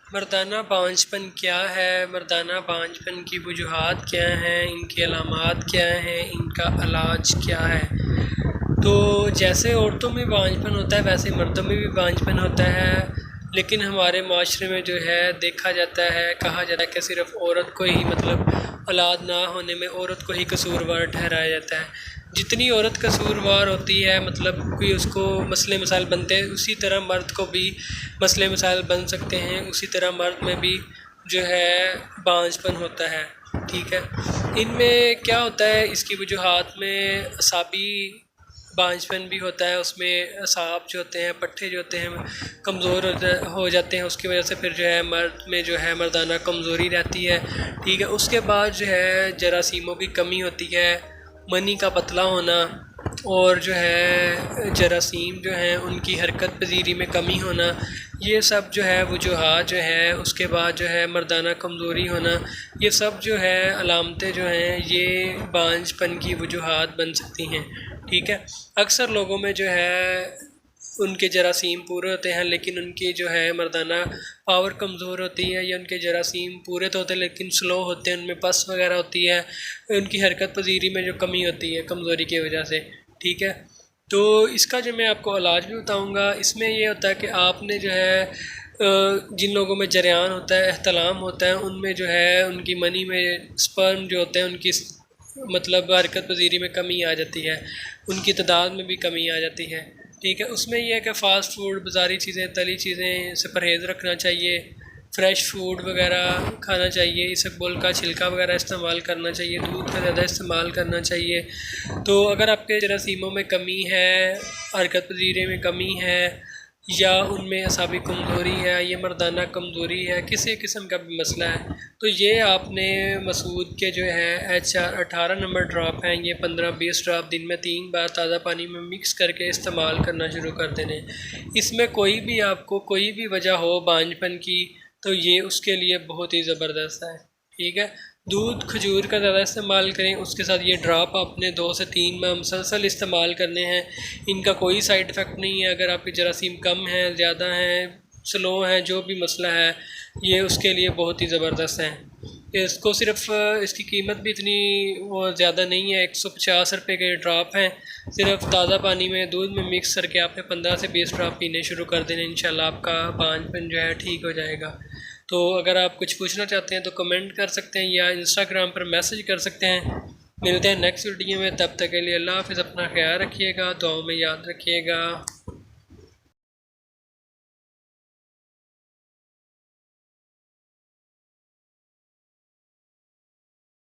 मर्दाना बांझपन क्या है, मर्दाना बांझपन की वजूहात क्या हैं, इनकी अलामात क्या हैं, इनका इलाज क्या है। तो जैसे औरतों में बांझपन होता है वैसे मर्दों में भी बांझपन होता है, लेकिन हमारे माशरे में जो है देखा जाता है, कहा जाता है कि सिर्फ़ औरत को ही मतलब औलाद ना होने में औरत को ही कसूरवार ठहराया जाता है। जितनी औरत कसूरवार होती है मतलब कोई उसको मसले मसाइल बनते हैं, उसी तरह मर्द को भी मसले मसाइल बन सकते हैं, उसी तरह मर्द में भी जो है बांझपन होता है। ठीक है, इनमें क्या होता है, इसकी वजूहात में असाबी बांझपन भी होता है, उसमें असाब जो होते हैं, पट्ठे जो होते हैं कमज़ोर हो जाते हैं, उसकी वजह से फिर जो है मर्द में जो है मर्दाना कमज़ोरी रहती है। ठीक है, उसके बाद जो है जरासीमों की कमी होती है, मनी का पतला होना, और जो है जरासीम जो हैं उनकी हरकत पजीरी में कमी होना, ये सब जो है वजूहात जो है। उसके बाद जो है मर्दाना कमज़ोरी होना, ये सब जो है अलामतें जो हैं ये बांझपन की वजूहात बन सकती हैं। ठीक है, अक्सर लोगों में जो है उनके जरासीम पूरे होते हैं लेकिन उनकी जो है मर्दाना पावर कमज़ोर होती है, या उनके जरासीम पूरे तो होते हैं लेकिन स्लो होते हैं, उनमें पस वगैरह होती है, उनकी हरकत पजीरी में जो कमी होती है कमज़ोरी की वजह से। ठीक है, तो इसका जो मैं आपको इलाज भी बताऊंगा, इसमें ये होता है कि आपने जो है जिन लोगों में जरियान होता है, एहतलाम होता है, उनमें जो है उनकी मनी में स्पर्म जो होते हैं उनकी मतलब हरकत पजीरी में कमी आ जाती है, उनकी तादाद में भी कमी आ जाती है। ठीक है, उसमें यह है कि फ़ास्ट फूड, बाज़ारी चीज़ें, तली चीज़ें से परहेज़ रखना चाहिए, फ़्रेश फूड वगैरह खाना चाहिए, इसबगोल का छिलका वगैरह इस्तेमाल करना चाहिए, दूध का ज़्यादा इस्तेमाल करना चाहिए। तो अगर आपके जरासीमों में कमी है, हरकत पजीरे में कमी है, या उनमें असाबी कमज़ोरी है, ये मर्दाना कमज़ोरी है, किसी किस्म का भी मसला है, तो ये आपने मसूद के जो है HR 18 नंबर ड्रॉप हैं, ये 15-20 ड्रॉप दिन में 3 बार ताज़ा पानी में मिक्स करके इस्तेमाल करना शुरू कर देने। इसमें कोई भी आपको कोई भी वजह हो बांझपन की, तो ये उसके लिए बहुत ही ज़बरदस्त है। ठीक है, दूध खजूर का ज़्यादा इस्तेमाल करें, उसके साथ ये ड्रॉप आपने 2 से 3 माह मुसलसल इस्तेमाल करने हैं। इनका कोई साइड इफ़ेक्ट नहीं है, अगर आपकी जरासीम कम है, ज़्यादा हैं, स्लो है, जो भी मसला है, ये उसके लिए बहुत ही ज़बरदस्त है। इसको सिर्फ इसकी कीमत भी इतनी वो ज़्यादा नहीं है, 150 रुपये के ड्रॉप हैं। सिर्फ ताज़ा पानी में दूध में मिक्स करके आपने 15 से 20 ड्रॉप पीने शुरू कर देने, इंशाल्लाह आपका बांझपन जो है ठीक हो जाएगा। तो अगर आप कुछ पूछना चाहते हैं तो कमेंट कर सकते हैं या इंस्टाग्राम पर मैसेज कर सकते हैं। मिलते हैं नेक्स्ट वीडियो में, तब तक के लिए अल्लाह हाफ़िज़, अपना ख्याल रखिएगा, दुआओं में याद रखिएगा।